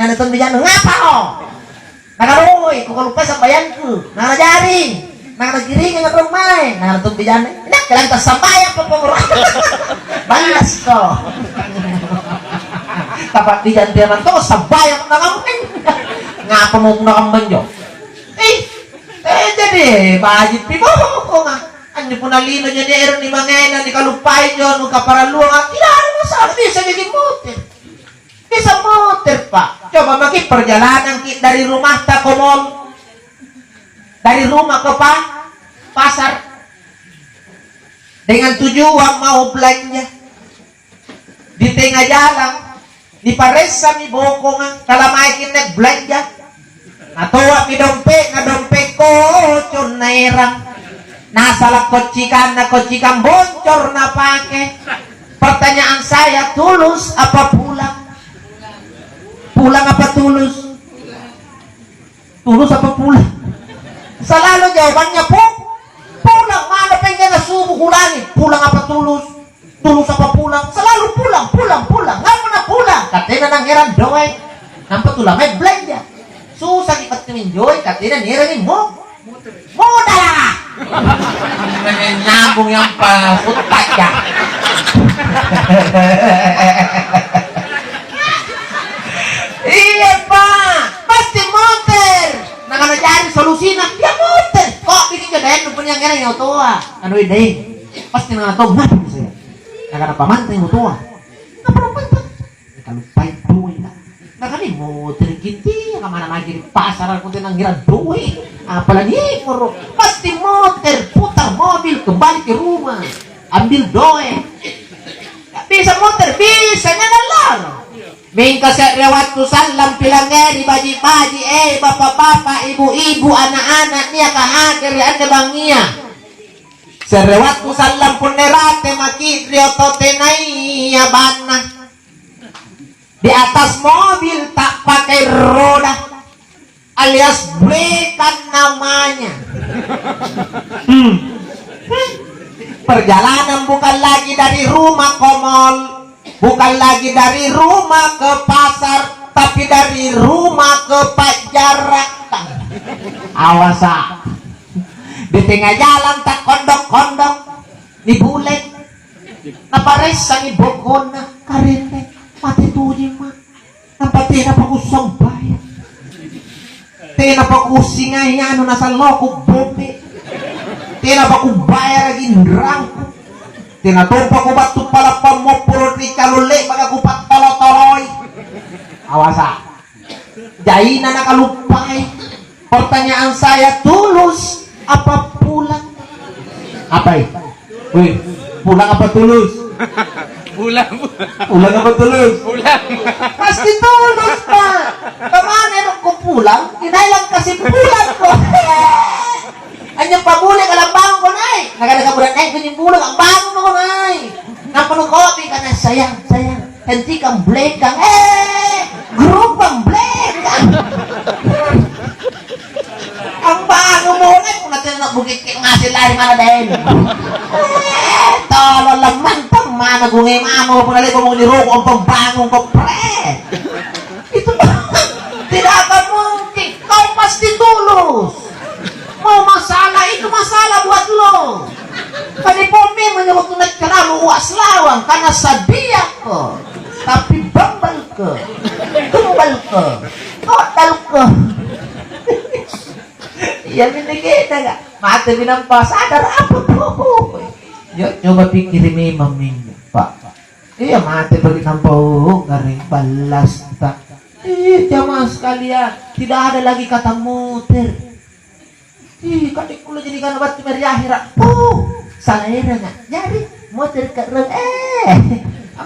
nanaton bijan ngapa ho nagaroy ko lupa sambayanku nanajaring nanagiring ngatrong main nanaton bijan nak kalang ta sambayan pepengro balas ko tapat bijan dia nanto sambayan nangamun ngapa mau nakambanjo jadi bajit pibo ko nga anyo po nalino niya ni Aaron ni Mangena ni kalupay nyo nung kaparaluang at tidak ada masalah bisa giging motor bisa motor pak coba maki perjalanan dari rumah ta ke mall dari rumah ke pasar dengan tujuan mau belanja di tengah jalan di paresa mi bokong kalamay kinek belanja natoa mi dompet ko cunairang nasalah kocikan boncor na pake pertanyaan saya tulus apa pulang apa tulus apa pulang selalu jawabannya pulang mana pengen subuh ulangi pulang apa tulus apa pulang selalu pulang nggak pernah pulang katanya nang heran doy nampak tulang belanja susah diketemin joy katanya nirani modal nyambung yang putih ya iya pak pasti motor nah kalau cari solusinya dia motor kok bikin jodohin punya ngerang yang tua anu ide pasti nggak tahu ngapa saya nah kenapa mantan yang tua nggak perlu mantan kalau pahit duit nah kan ini motor gitu kemana lagi di pasar aku tenang ngira duit apalagi moro pasti motor putar mobil kembali ke rumah ambil doe bisa motor bisa nyalar mingka waktu salam pilangeri baji-baji bapak-bapak ibu-ibu anak-anak niya kahakir anda bangia serewatku salam pun nerate maki riototenai abana di atas mobil tak pakai roda alias brekan namanya perjalanan bukan lagi dari rumah ke mall bukan lagi dari rumah ke pasar tapi dari rumah ke pajarak awas di tengah jalan tak kondok-kondok di bulet naparesa ni bokona karete mati tuji mah nampak tidak pakusong bayar tidak pakusingay ano nasa loko bobe tidak pakubayar lagi nrangko tinatumpa ko ba't pala pamopuro di kalule magagupat tolo-toloy awasa jai na nakalupay pertanyaan saya tulus apa pulang apa wih pulang apa tulus pulang apa tulus pasti tulus pak kemana ko pulang kinailang kasi pulang ko anyang pabuli kalang bangon ko nai nagadaga naik kunyang bulang ang bangon ko nai napanong kopi ka na sayang henti kang blake kang group ang blake ang bangon mo nai kung natin nagbukit ngasih lari mana dahil tolo laman mana gungi mamo pengali ko mong niroko ang pambangon ko pre itu tidak akan mungkin kau pasti tulus mau masalah itu masalah buat lo kali pomi menyebut nagkalalu uas lawang karena sadia ko tapi bambal ko tumbal ko total ko iya binigita ka mati binampa sadar apa po coba pikirin memang pak iya mati bagi nampau garing balas tak jamaah sekalian tidak ada lagi kata motor kadang kulo jadi kan batu meri akhirat salah era nggak jadi motor kereng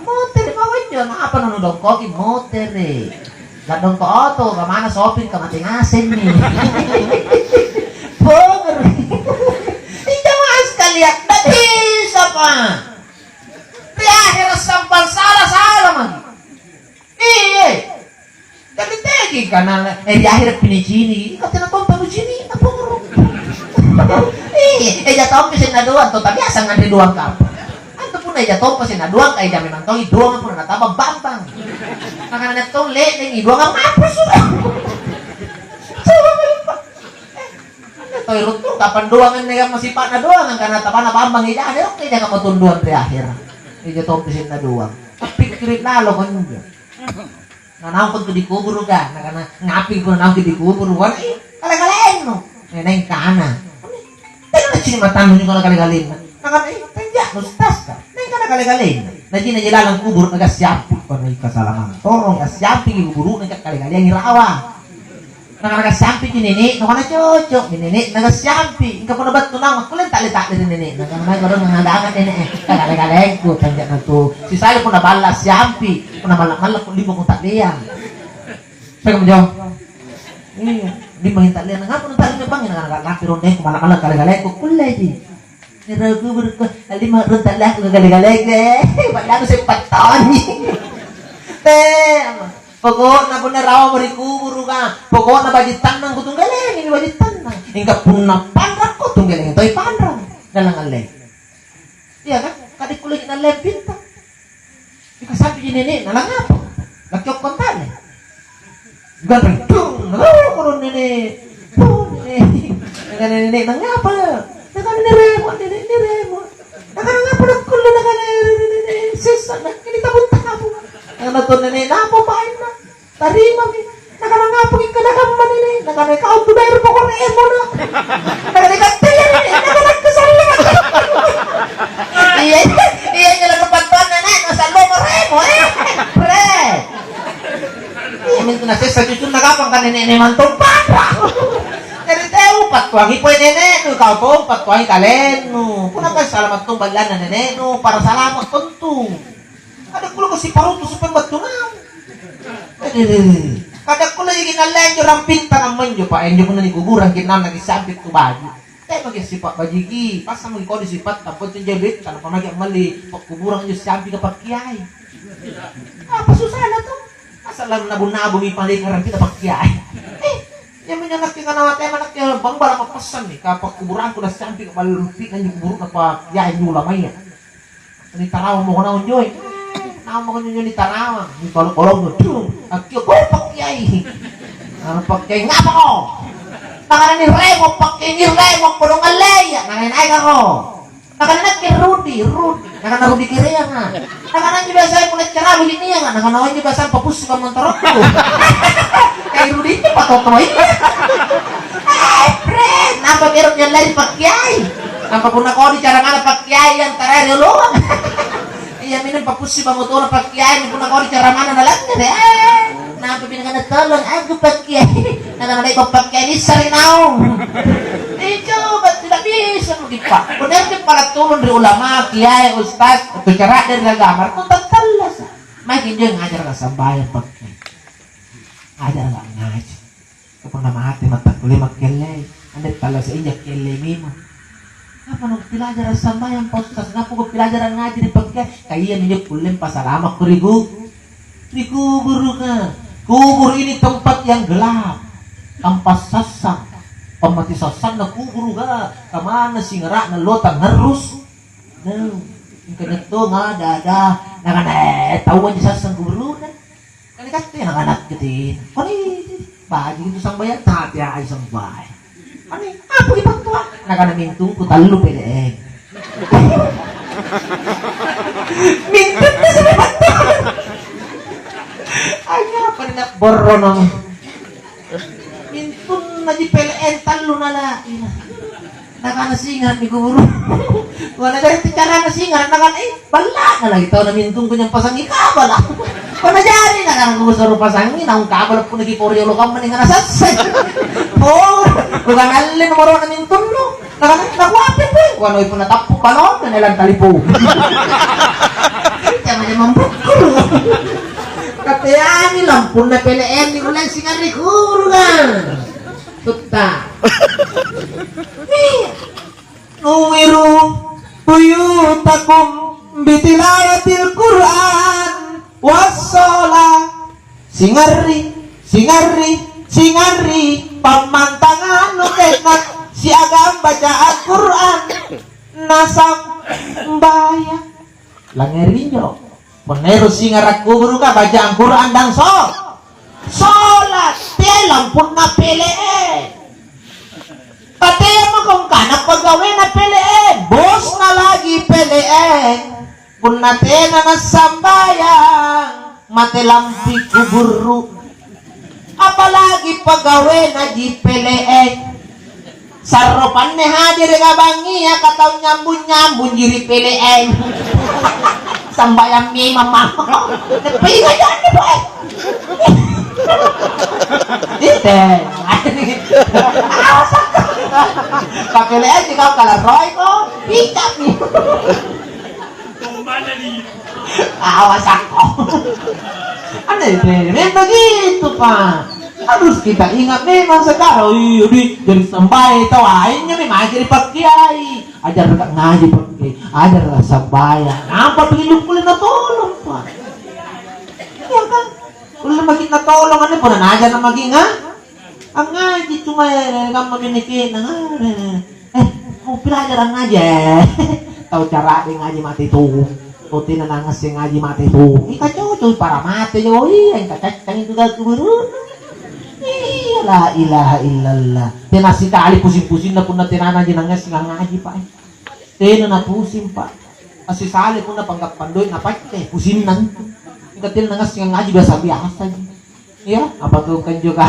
motor bawahnya apa nono dongkoki motor nggak dongko auto kemana shopping ke mati ngasen nih bonger jamaah sekalian tadi siapa di akhirat sampai salah man iya tapi tadi karena di akhirat pinicini katanya tonton sini apa jatuh ke sini doang tuh tapi asal ngantri doang kapal anto pun meja to pasin na duang kay jami man to iduang pun na tabang bantang. Nakana to le ning iduang apa sudah. Toy rutu kapan duangan nga masipa na duangan kana tapan na bambang ija ada okay jangan matunduan di akhir. Ija to pasin na duang. Pikirin lalo ko nyo. Nanawag ko di kubur ka. Ngaping ko nanawag di kubur. Wala eh. Kalagaling no. Ngayon ka na. Teka na sinimatan mo nyo ka kalagaling na. Nakana eh. Tanja. Nustas ka. Ngayon ka na kalagaling na. Nandiyan na jilalang kubur. Nagasyampi. Kung may kasalaman. Torong. Nagasyampi. Guburu. Nagkakalagaling. Irawa. Nagasyampi yung nini. Nakana chocho. Nini. Nagasyampi. Ika po na ba't tunang. Magkulang tali-tali rin nini. Nakamay ko rin nangadangan nini eh. Kalagaling ko. Tanja na to. Si Salo po na bala. Syampi. Kung na malak-malak. Kung libo kong takliyan. Saka mo dyan. Di mengintalian nga po ng tali na bang nagkakapi ron eh kung malak-malak kalagaling ko kulay di niragubur ko alima ron tala ko kalagaling eh wala ko sa paton pagod na po na raw marikubur ka pagod na bajitan ng kutong galing ini bajitan na hingga po na panrak ko itong galing ito ay panrak dalang alay iya kan kadik kulit na lepin ta ikasabi yung nini nalang nga po nagkyok kontali ganteng dung nalaw ko ron nini nini nangapa nakaniremot nakanangapa nagkulo sisa nakinitabon-tabo nakanaton nini napapain na tarima mi nakanangapa ikanagamba nini nakanikaw tubayro pa ko na emo na nakanikatil nini nakanagkasalang iya nyo lang kapatuan nini nasalo mo remo pre minto na siya sa tutun nagapang ka nene mantong para Teriteo patwangi po nene no ikaw po patwangi kalen no punang ka salamat tong balan na nene no para salamat tuntu kadag ko lang si paruto sa pagmatunaw kadag ko lang yung ginalayan yung rampinta naman yung pa enyo ko na niguguran kinam nagisabit ko bagi tayo magisipat bajigi pas sa magikodi sipat tapos yung jabit sana pa mali pagkuburang yung sabi kapag kiyay pasusala to asalan na bunabong ipalikaran kita pakyay yan mo yung nakikanamatay manakya bang bala mapasan kapag kuburaan ko na sampi kapalampi na yung kuburo na pakyay nyo lamay nitarawa mo ko na unyo nawa mo ko nyo nitarawa nitolong-olong nyo akyo ko pakyay pakyay nga pa ko nakana ni Remo pakyay ni Remo kulong alaya nanginay ako nakana kay Rudy nakana Rudy Kirea nga nakana nyo basa yung ulit karabi niya nga nakanawan nyo basa papusi ka montarok ko kay Rudy nyo patotoy ay friend napagirot nyo lang pakyay napapuna ko di cara nga na pakyay yan taray luluwag iya minang papusi ka motor na pakyay napapuna ko di cara mana na lang napapina ka na tolong ako pakyay nakanaman ko pakyay ni Sarinaw Ikaw, ba't tidak bisa mag-ipa? Kung natin pala tulong rin ulama, kiyay, ustaz, at cara dari nagamar, kung tagtalas. May hindi yung ngajar ka sa bayan pagkay. Ngajar ka ngajar. Kapag namahati, mataguli magkilay. Andit pala sa inyo, kilay mimo. Apa nung pilajar sa bayan podcast, nga po kung pilajar ang ngajar pagkay, kaya ninyo kulim pasalamat ko rigu. Riguburo ka. Kubur ini tempat yang gelap. Kampas sasang. Pamatisasan na kuburo ka kamana singara na lotang harus no yung kanito nga dada nakanetawa niya sasang kuburo na kanikat yan ang anak gatin bagi ito sang bayan tati ay sang bayan apo ipagtuwa nakanamintong ko talo peleeng mintong na sa ipagtuwa ay nga pa rin na borro naman mintong na di PLN talo na la nakanasingan ni guru wala dari cara nasingan nakan bala na lang ito na mintong ko niyang pasang ikabala kung najari na kan gusaro pasangin ang kabala po nagipori ulo ka maning nasasay bukan alin moro na mintong no nakwapin po wano'y po natapok pa noon na nilang talipo kaya niya mambukul katayani lampun na PLN di ulang singan ni guru kan Tutta Nuwiru buyutakum bitilayatil Qur'an wassola singari pamantangan nukenak siagam baca Al-Qur'an nasam bayang Langerin jo. Peneru singarak kubur ka baca Al-Quran dan sholat. Telang pun na PLN. Katanya mo kung kanak pagawin na PLN. Bos na lagi PLN. Kung natin na nasambayang matelampi kuburu. Apalagi pagawin na di PLN. Saropan ni hadir nga bangi ya kataw nyambun jiri PLN. Sambayang mi mama. Napinga yan ni boy. Dite. Kapilian ikaw kalaroy ko. Picap ni. Awas ako. Ano yun? Memang begitu pak. Harus kita ingat memang sekarang jadi sampai tawain nyo memang jadi pakai ajar dekat ngaji pakai ajar sambayang apa begini kulit na tolong pak iya kan kulit maging na tolong ano po na ajar na maging ha ang ngaji cuma kamu memiliki mau belajar ang ngaji tahu cara di ngaji mati tuh tutin na nangas yung ngaji mati tuh ikacau para mati yo iya kacang itu dah turun. Iya la ilaha illallah. Tena sekali pusing-pusing na pun na tinana jinangas ngaji pak. Tena na pusing pak. Kasi sali pun na panggap pandoy na pak pusing nan. Katil nangas ngaji biasa-biasa. Iya, apa tuh kan juga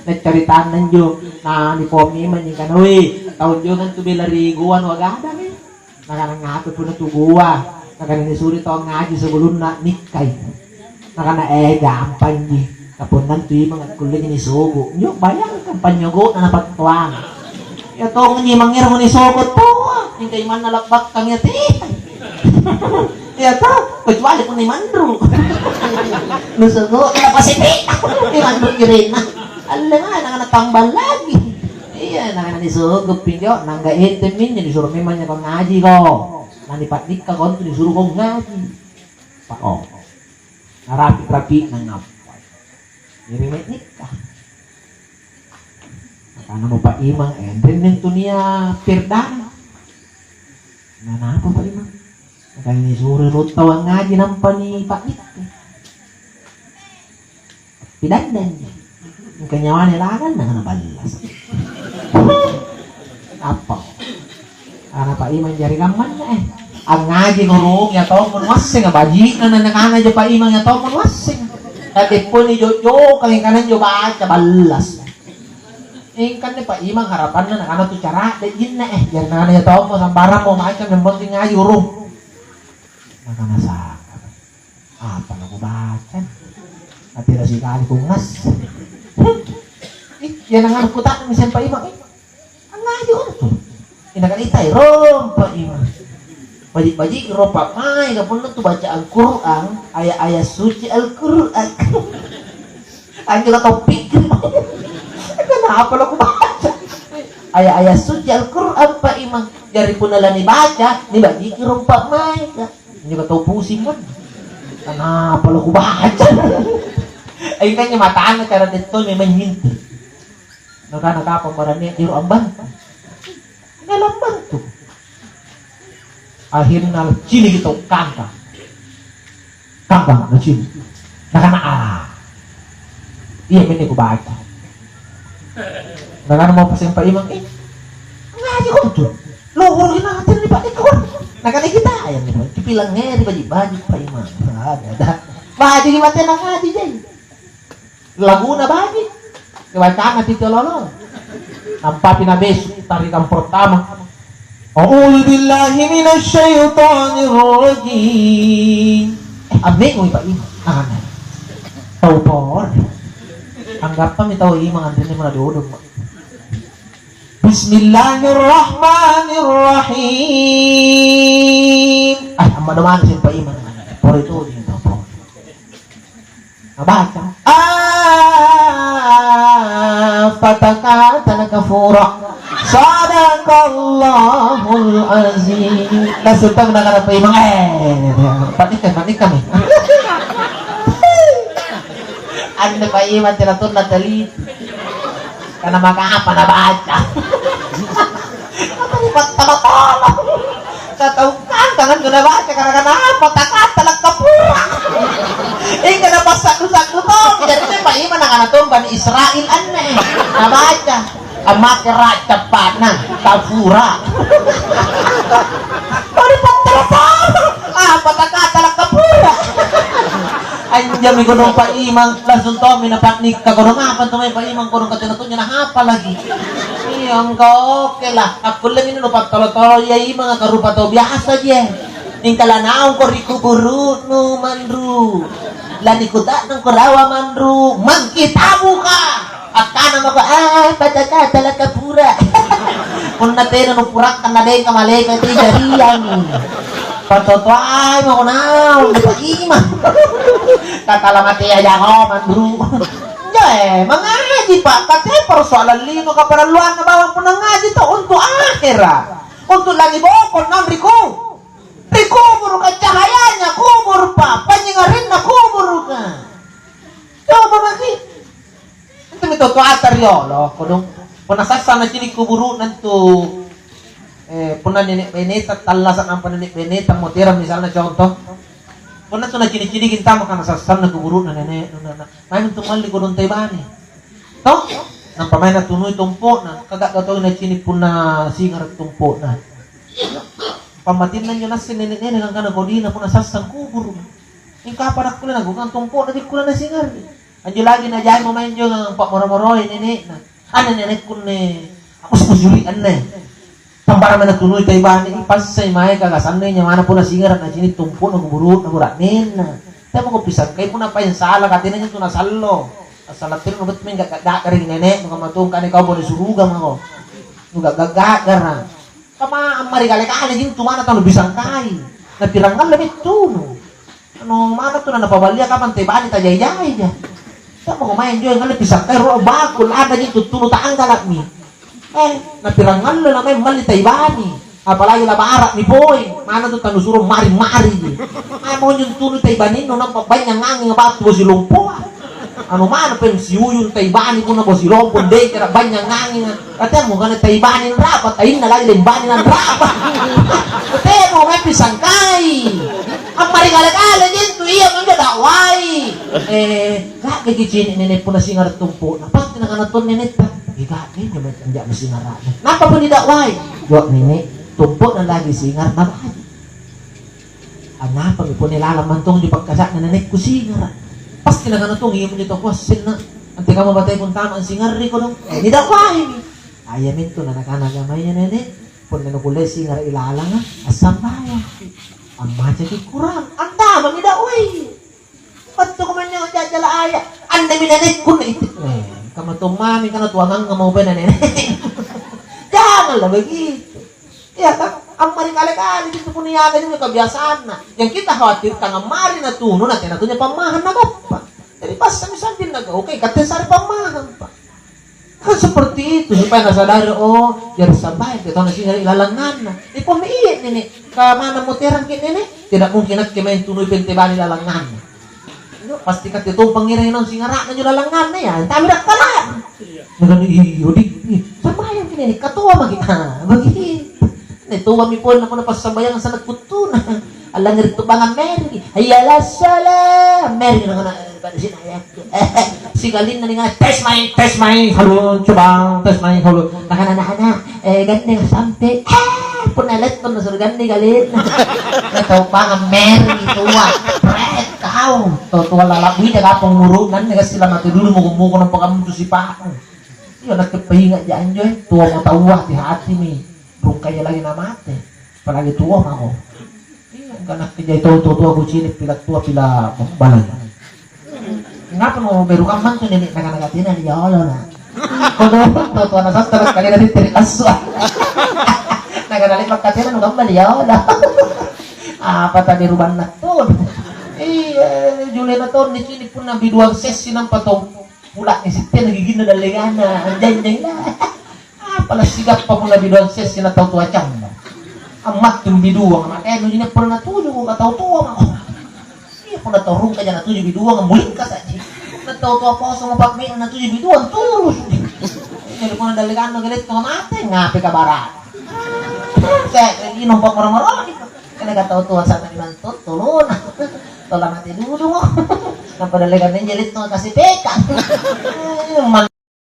nagcaritaan nanjo na ni pomi man yung kanoy. Taon jo kan tu belari guwan wagada ni. Nakanangato po na tuguwa. Nakanisuri to ngaji sebelum na nikay. Nakana gampang ni. Kapon nanti mga kulit ni sugo. Nyo bayangkan panyogo na napagtuang. Ito nga mangir mo ni sugo to. Yung kay man nalakbak kang yati. Ito, kecuali kung ni mandro. Nusugo, napasipi. Ni mandro kirin na. Alam nga, natambal lagi. Iya, ni sugo pinyo. Nangga item niya, disuruh memang niya kong ngaji ko. Nanipatik ka ko, disuruh kong ngaji. Pao. Narapi-rapi ng ngap. Jadi nikah. Karena mau Pak Imang enden itu niya pirdan. Nah, apa Pak Imang? Makanya ni suruh lu tahu ngaji nampak ni Pak Nikah. Pidandan niya. Yung kanyawan nila kan na balas. Apa? Karena Pak Imang jari gaman na ang ngaji ngurung ya tau pun wasing baji na nanakana aja Pak Imang ya tau pun wasing. Dati po ni Jojo, kaya kanan jo baca balas. Kan ni Pak Imang harapan na nakana tu cara, dahil na jangan na niya tao mo, sambarang mo, macam yang penting ngaji urung. Nakana sa apa na ko baca? Natira si kali kong ngas. Yan ang anak ko tayo, misan Pak Imang. Ang ngaji ko na to. Inakanitay, Pak Imang. Bajik-bajik ropa mai kapun tu baca Al-Qur'an, ayat-ayat suci Al-Qur'an. Anjir topik. Kenapa lo baca? Ayat-ayat suci Al-Qur'an Pak Imang. Dari pun ala ni baca, ni bajik ropa mai. Juga tau pusing kan. Kenapa lo baca? Ay kanya mataan cara dito memang hinti. Naka pembarani di ambang. Ngalambang tuh. Akhirnya cini gitu kangkang na cini nakana iya ini ko baca nakana mau pasang Pak Imang ngaji ko tuh luhur natin ni Pak Ikaw nakana kita ayam ni kipilang ngeri baju Pak Imang ada baju di mati na ngaji jay lagu na baju kewacana tito lolo nampak pinabes tarikan pertama. A'udzu billahi minasy syaithanir rajim. Abeng mo Pak Imang. Tahu por. Anggapan mi tahu Imang andene mo na dudog. Bismillahirrahmanirrahim. Amma naman si Pak Imang. Por itu dito po. Nabaca. Fatakatan kafura. Sadaqallahul azim. Nasutang na ka na Pak Imang. Panik kami. Ano Pak Imang tinatun na talit. Karena makaapa na baca. Apa ni pagtamatolong. tahu kangen guna baca karena apa kata lak kapura. Ingkana pas satu-satu toh. Jadi Pak Iman akan tuh Bani Israel aneh. Nah baca amak kerak cepat nah kapura. Baru telepon. Apa kata lak kapura. Anjam ni gunung Pak Imang langsung tahu minapak nikah gunung apa tuh Pak Imang gunung katanya tuh nyana apa lagi. Iya engkau oke lah. Aku lang ini lupa tolo-tolo ya Imang karupa tau biasa aja. Ningkala naong ko rikuburu no mandru. Lani kuta nang kurawa mandru. Mangkitamu ka. Akana mo ko patata la kapura. Kung natin no purak kan na din kamalay ka ti jariyan. Patoto ay mo ko na Pak Imang. Katalamati aja ko mandru. Mengaji Pak, katanya persoalan lino kaperaluan na bawang po ng ngaji to untuk akhirat. Untuk lagi bokon ng rikubur ka cahayanya, kubur pa, panyangarin na kubur ka. Coba lagi. Ito may toto ataryolo, kung punasasa na chinik kuburu nanto, punan ninik beneta, talasan ang paninik beneta, motira misalnya contoh. Kung nato na chinichinikin tama ka nasasal na kuburu na nene, may tumalli ko doon tayo ba ni? To? Nang pamay na tunoy tumpo na, kagagato na chinik po na singar at tumpo na. Pamatin na nyo na sinene lang ka na kodina po nasasal kuburu. Yung kapanak ko na nagugang tumpo na di ko na singar. Anjo lagi na dyan mo main dyan ang pakmoro-moroy nene na. Ano nene ko na, ako sumusulian na Pambara man natuloy kay bani ipas sa imay kagasanay niya mana po na singaran na sinit tumpo na guburo na guranin na. Tayo mo kumpisan kay po na pa yung sala katina niya ito nasalo. Asalatin mo ba't may gagagaring nene nung kamatong ka na ikaw po na surugang ako. Nung gagagagar na. Kama ang marigalik din tumana tayo bisang kay. Napirangan lamit tuno. Ano mana to na napabalya ka man tayo bani tajay-jay niya. Tayo mo kumain dyan nga bisang kay ro bakul ada din tutuno taang galak mi. Napirangan lo na may malitay bani. Apalagi labarak ni boy. Mana tuh tanusuro mari-mari. Ay mo yung tunod tay bani no nang pabanya nganging about bo si lumpo. Ano man pa yung siyuyun tay bani ko na bo si lumpo day kaya banya nganging. Kaya mo ganit tay bani ng rapat ayun na lagi bani ng rapat. Kaya mo may pisangkay. Ang marigala-gala din to iya mo dakway. Gagay gichin nene po na singar tumpo. Napag tinanganaton nene pa. Gagay nyo may tanda mo singaran. Napa po ni dakway? Wag nene, tumpo na lagi singar mabay. Anapa po nilalaman tong di pagkasak na nanek ko singar. Pas kinagano tong iyo mo nito question na. Ante ka mabatay kung tama ang singar ko nung. Ni dakway mi. Ayamin to na nakanagamay niya nene. Pun na kulay singar ilalang asam bayan. Ang macha di kurang. Ang tama ni dakway. Pato ko man yung jajala aya. Anda mi nanek ko na ito. Kamu tumami ka na tuwangang nga mau ba na nene. Jangan lah begitu. Ya kan, ang marikali-kali dito po niya ganyan yung kebiasaan na. Yang kita khawatir ka nga mari na tuno natin na ito niya pamahan na pa. Jadi pas kami sambil okay, katesari pamahan pa. Kan seperti itu supaya nasadari biar sabay kita na siya ilalangan na. Pamiit nene, kamana mo terang kit nene, tidak mungkin at kimain tunoy pentebani ilalangan na. Pasti kat itu pangirahin ng singara na nyo lalangan na yan. Tami na kalan. Nagano iyo di. Sabayan kini katuwa magita. Bagi. Netuwa mi po na ko na pasabayan sa nagputo na. Alang rito bangan Mary. Ayala sala. Mary na kana pada sinayak. Sigalin na nga test my. Halo coba test my halo. Nakana ganda nga sampai. Punalet ko na surgan ni galit. Nataw bangan Mary tuwa. Kau, tuwa lalabi na kapang murunan, nga sila matulungan mo kumuko ng pagkamuto si Pao. Yun, nagkapahinga dyan yun, tuwa mo tawa, tihati mi, bro kaya lagi na mate, palagi tuwa ako. Yun, kanak kaya ito, tuwa ko sinip, pila tuwa, pila balag. Nga pa mo, meron kang man to, nakanagatin na, niya olo na. Kung tuwa na sa talag, kanina din tirikaswa. Nakanalit magkatin na, nung bali, olo. Patani ruban na to. Julian na to, nichinig po na biduang sesi ng patong pula ni Siti, nagiging na daligana, anday na. Pala sigap pa po na biduang sesi na tautuwa tiyang. Amat yung biduang, nung yun po na natuyo ko, katautuwa ako. Iya po naturong ka dyan, natuyo biduang, muling ka sa siya. Natautuwa po sa mga pagmay, natuyo biduang, tulus. Jadi po na daligana, galit ka matay, ngapi ka barat. Kaya, inom pa marang-marang, kata Tuhan sa manimantut tulun. Tolong mati dulu mo. Napadalagan ng jelit no kasi peka.